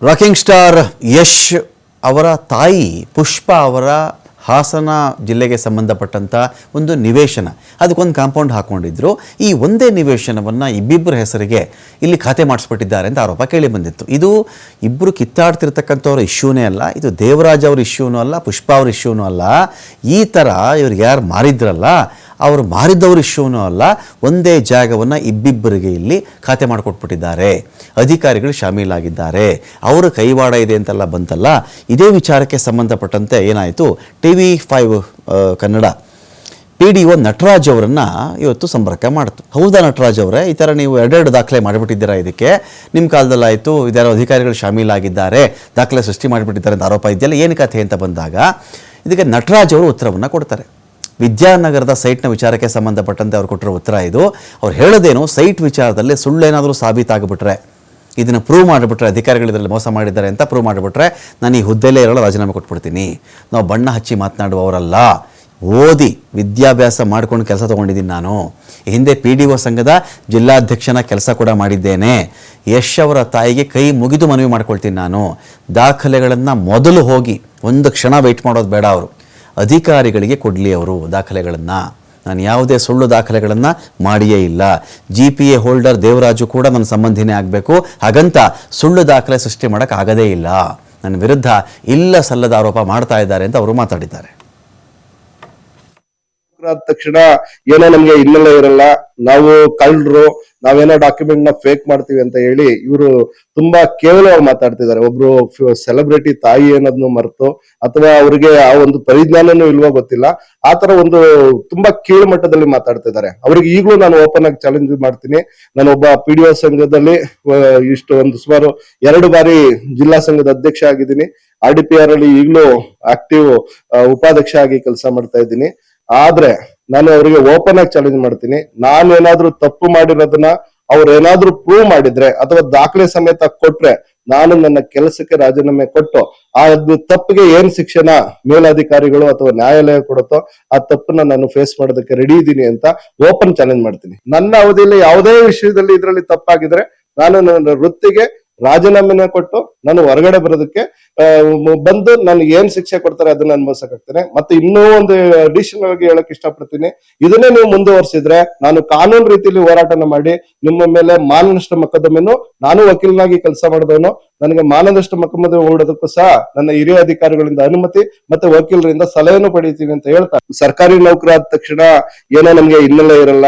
Rocking star Yash ಅವರ ತಾಯಿ ಪುಷ್ಪ ಅವರ ಹಾಸನ ಜಿಲ್ಲೆಗೆ ಸಂಬಂಧಪಟ್ಟಂಥ ಒಂದು ನಿವೇಶನ, ಅದಕ್ಕೊಂದು ಕಾಂಪೌಂಡ್ ಹಾಕ್ಕೊಂಡಿದ್ರು. ಈ ಒಂದೇ ನಿವೇಶನವನ್ನು ಇಬ್ಬಿಬ್ಬರ ಹೆಸರಿಗೆ ಇಲ್ಲಿ ಖಾತೆ ಮಾಡಿಸ್ಬಿಟ್ಟಿದ್ದಾರೆ ಅಂತ ಆರೋಪ ಕೇಳಿ ಬಂದಿತ್ತು. ಇದು ಇಬ್ಬರು ಕಿತ್ತಾಡ್ತಿರ್ತಕ್ಕಂಥವ್ರ ಇಶ್ಯೂನೇ ಅಲ್ಲ, ಇದು ದೇವರಾಜ್ ಅವ್ರ ಇಶ್ಯೂನೂ ಅಲ್ಲ, ಪುಷ್ಪ ಅವ್ರ ಇಶ್ಯೂನೂ ಅಲ್ಲ. ಈ ಥರ ಇವ್ರಿಗೆ ಯಾರು ಮಾರಿದ್ರಲ್ಲ ಅವರು ಮಾರಿದವ್ರ ಇಶ್ಯೂನೂ ಅಲ್ಲ. ಒಂದೇ ಜಾಗವನ್ನು ಇಬ್ಬಿಬ್ಬರಿಗೆ ಇಲ್ಲಿ ಖಾತೆ ಮಾಡಿಕೊಟ್ಬಿಟ್ಟಿದ್ದಾರೆ. ಅಧಿಕಾರಿಗಳು ಶಾಮೀಲಾಗಿದ್ದಾರೆ, ಅವರ ಕೈವಾಡ ಇದೆ ಅಂತೆಲ್ಲ ಬಂತಲ್ಲ. ಇದೇ ವಿಚಾರಕ್ಕೆ ಸಂಬಂಧಪಟ್ಟಂತೆ ಏನಾಯಿತು, TV5 ಕನ್ನಡ PDO ನಟರಾಜ್ ಅವರನ್ನು ಇವತ್ತು ಸಂಪರ್ಕ ಮಾಡ್ತು. ಹೌದಾ ನಟರಾಜ್ ಅವರೇ, ಈ ಥರ ನೀವು ಎರಡೆರಡು ದಾಖಲೆ ಮಾಡಿಬಿಟ್ಟಿದ್ದೀರಾ, ಇದಕ್ಕೆ ನಿಮ್ಮ ಕಾಲದಲ್ಲಾಯಿತು, ಇದ್ಯಾರೋ ಅಧಿಕಾರಿಗಳು ಶಾಮೀಲಾಗಿದ್ದಾರೆ, ದಾಖಲೆ ಸೃಷ್ಟಿ ಮಾಡಿಬಿಟ್ಟಿದ್ದಾರೆ ಅಂತ ಆರೋಪ ಇದೆಯಲ್ಲ, ಏನು ಕಥೆ ಅಂತ ಬಂದಾಗ ಇದಕ್ಕೆ ನಟರಾಜ್ ಅವರು ಉತ್ತರವನ್ನು ಕೊಡ್ತಾರೆ. ವಿದ್ಯಾನಗರದ ಸೈಟ್ನ ವಿಚಾರಕ್ಕೆ ಸಂಬಂಧಪಟ್ಟಂತೆ ಅವ್ರು ಕೊಟ್ಟಿರೋ ಉತ್ತರ ಇದು. ಅವ್ರು ಹೇಳೋದೇನು, ಸೈಟ್ ವಿಚಾರದಲ್ಲಿ ಸುಳ್ಳೇನಾದರೂ ಸಾಬೀತಾಗಿಬಿಟ್ರೆ, ಇದನ್ನು ಪ್ರೂವ್ ಮಾಡಿಬಿಟ್ರೆ, ಅಧಿಕಾರಿಗಳು ಇದರಲ್ಲಿ ಮೋಸ ಮಾಡಿದ್ದಾರೆ ಅಂತ ಪ್ರೂವ್ ಮಾಡಿಬಿಟ್ರೆ, ನಾನು ಈ ಹುದ್ದೆಯಲ್ಲೇ ಇರೋಲ್ಲ, ರಾಜೀನಾಮೆ ಕೊಟ್ಬಿಡ್ತೀನಿ. ನಾವು ಬಣ್ಣ ಹಚ್ಚಿ ಮಾತನಾಡುವವರಲ್ಲ, ಓದಿ ವಿದ್ಯಾಭ್ಯಾಸ ಮಾಡ್ಕೊಂಡು ಕೆಲಸ ತೊಗೊಂಡಿದ್ದೀನಿ. ನಾನು ಹಿಂದೆ PDO ಸಂಘದ ಜಿಲ್ಲಾಧ್ಯಕ್ಷನ ಕೆಲಸ ಕೂಡ ಮಾಡಿದ್ದೇನೆ. ಯಶ್ ಅವರ ತಾಯಿಗೆ ಕೈ ಮುಗಿದು ಮನವಿ ಮಾಡ್ಕೊಳ್ತೀನಿ. ನಾನು ದಾಖಲೆಗಳನ್ನು ಮೊದಲು ಹೋಗಿ ಒಂದು ಕ್ಷಣ ವೆಯ್ಟ್ ಮಾಡೋದು ಬೇಡ, ಅವರು ಅಧಿಕಾರಿಗಳಿಗೆ ಕೊಡಲಿ ಅವರು ದಾಖಲೆಗಳನ್ನು. ನಾನು ಯಾವುದೇ ಸುಳ್ಳು ದಾಖಲೆಗಳನ್ನು ಮಾಡಿಯೇ ಇಲ್ಲ. GPA ಹೋಲ್ಡರ್ ದೇವರಾಜು ಕೂಡ ನನ್ನ ಸಂಬಂಧಿನೇ ಆಗಬೇಕು, ಹಾಗಂತ ಸುಳ್ಳು ದಾಖಲೆ ಸೃಷ್ಟಿ ಮಾಡೋಕ್ಕಾಗದೇ ಇಲ್ಲ. ನನ್ನ ವಿರುದ್ಧ ಇಲ್ಲ ಸಲ್ಲದ ಆರೋಪ ಮಾಡ್ತಾ ಇದ್ದಾರೆ ಅಂತ ಅವರು ಮಾತಾಡಿದ್ದಾರೆ. ತಕ್ಷಣ ಏನೋ ನಮ್ಗೆ ಹಿನ್ನೆಲೆ ಇರಲ್ಲ, ನಾವು ಕಳ್ಳರು, ನಾವೇನೋ ಡಾಕ್ಯುಮೆಂಟ್ ನ ಫೇಕ್ ಮಾಡ್ತೀವಿ ಅಂತ ಹೇಳಿ ಇವರು ತುಂಬಾ ಕೇವಲವಾಗಿ ಮಾತಾಡ್ತಿದ್ದಾರೆ. ಒಬ್ರು ಸೆಲೆಬ್ರಿಟಿ ತಾಯಿ ಅನ್ನೋದನ್ನು ಮರೆತು, ಅಥವಾ ಅವ್ರಿಗೆ ಆ ಒಂದು ಪರಿಜ್ಞಾನನೂ ಇಲ್ವೋ ಗೊತ್ತಿಲ್ಲ, ಆ ತರ ಒಂದು ತುಂಬಾ ಕೀಳು ಮಟ್ಟದಲ್ಲಿ ಮಾತಾಡ್ತಿದ್ದಾರೆ. ಅವ್ರಿಗೆ ಈಗಲೂ ನಾನು ಓಪನ್ ಆಗಿ ಚಾಲೆಂಜ್ ಮಾಡ್ತೀನಿ. ನಾನು ಒಬ್ಬ PDO ಸಂಘದಲ್ಲಿ ಸುಮಾರು 2 ಬಾರಿ ಜಿಲ್ಲಾ ಸಂಘದ ಅಧ್ಯಕ್ಷ ಆಗಿದ್ದೀನಿ. RDPR ಅಲ್ಲಿ ಈಗಲೂ ಆಕ್ಟಿವ್ ಉಪಾಧ್ಯಕ್ಷ ಆಗಿ ಕೆಲಸ ಮಾಡ್ತಾ ಇದ್ದೀನಿ. ಆದ್ರೆ ನಾನು ಅವರಿಗೆ ಓಪನ್ ಆಗಿ ಚಾಲೆಂಜ್ ಮಾಡ್ತೀನಿ, ನಾನು ಏನಾದ್ರೂ ತಪ್ಪು ಮಾಡಿರೋದನ್ನ ಅವ್ರು ಏನಾದ್ರೂ ಪ್ರೂವ್ ಮಾಡಿದ್ರೆ ಅಥವಾ ದಾಖಲೆ ಸಮೇತ ಕೊಟ್ರೆ, ನಾನು ನನ್ನ ಕೆಲಸಕ್ಕೆ ರಾಜೀನಾಮೆ ಕೊಟ್ಟು ಆ ತಪ್ಪಿಗೆ ಏನ್ ಶಿಕ್ಷಣ ಮೇಲಧಿಕಾರಿಗಳು ಅಥವಾ ನ್ಯಾಯಾಲಯ ಕೊಡುತ್ತೋ ಆ ತಪ್ಪನ್ನ ನಾನು ಫೇಸ್ ಮಾಡೋದಕ್ಕೆ ರೆಡಿ ಇದ್ದೀನಿ ಅಂತ ಓಪನ್ ಚಾಲೆಂಜ್ ಮಾಡ್ತೀನಿ. ನನ್ನ ಅವಧಿಯಲ್ಲಿ ಯಾವುದೇ ವಿಷಯದಲ್ಲಿ ಇದರಲ್ಲಿ ತಪ್ಪಾಗಿದ್ರೆ ನಾನು ನನ್ನ ವೃತ್ತಿಗೆ ರಾಜೀನಾಮೆನ ಕೊಟ್ಟು ನಾನು ಹೊರಗಡೆ ಬರೋದಕ್ಕೆ ಬಂದು ನನಗೆ ಏನ್ ಶಿಕ್ಷೆ ಕೊಡ್ತಾರೆ ಅದನ್ನ ಅನುಭವಿಸಕ್ಕಾಗ್ತೇನೆ. ಮತ್ತೆ ಇನ್ನೂ ಒಂದು ಅಡಿಷನಲ್ ಆಗಿ ಹೇಳಕ್ ಇಷ್ಟಪಡ್ತೀನಿ, ಇದನ್ನೇ ನೀವು ಮುಂದುವರಿಸಿದ್ರೆ ನಾನು ಕಾನೂನು ರೀತಿಯಲ್ಲಿ ಹೋರಾಟನ ಮಾಡಿ ನಿಮ್ಮ ಮೇಲೆ ಮಾನನಷ್ಟ ಮೊಕದ್ದಮೆನು, ನಾನು ವಕೀಲನಾಗಿ ಕೆಲಸ ಮಾಡಿದವನು, ನನಗೆ ಮಾನನಷ್ಟ ಮೊಕದ್ದಮೆ ಹೂಡೋದಕ್ಕೂ ಸಹ ನನ್ನ ಹಿರಿಯ ಅಧಿಕಾರಿಗಳಿಂದ ಅನುಮತಿ ಮತ್ತೆ ವಕೀಲರಿಂದ ಸಲಹೆಯನ್ನು ಪಡಿತೀನಿ ಅಂತ ಹೇಳ್ತಾ, ಸರ್ಕಾರಿ ನೌಕರ ಆದ ತಕ್ಷಣ ಏನೋ ನಮ್ಗೆ ಹಿನ್ನೆಲೆ ಇರಲ್ಲ.